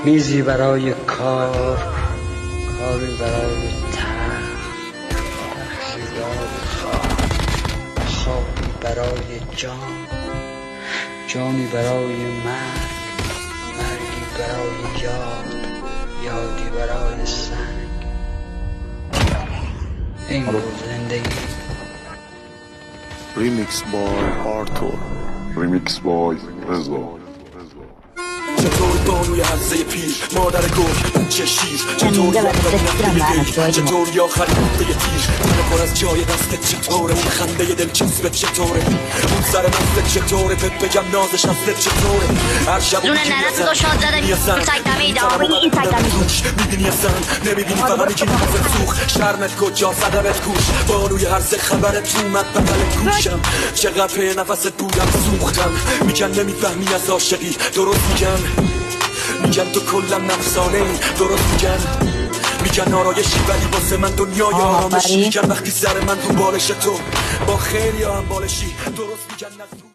میزی برای کار، کاری برای تخت، بخشی برای خواب، خوابی برای جان، جانی برای مرگ، مرگی برای یاد، یادی برای سنگ. این بود زندگی. Remix by Arthur. Remix by رضا. چطور بانوی هرزه پیر مادر گرگ بچه شیر چطور نفته چطور یا خریده تیر من پر از جای دستت چطوره اون خنده دل چسبت چطوره اون سر مستت چطوره بهت بگم نازش اصلت چطوره هر شب جون ننت دو شاد زده میبینی اصلا نمیبینی فقط میگی نفت سوخ شرمت کجا صدرت کوش بانوی هرزه خبرت اومد بغلت گوشم چقدر به نفست بودم سوختم میگن نمیفهمی از عاشقی درست میگن تو کلم نفسانه ای درست میگن آرایشی ولی واسه من دنیای آرامشی میگن وقتی سر من تو بالش تو با خیلی هم بالشی درست میگن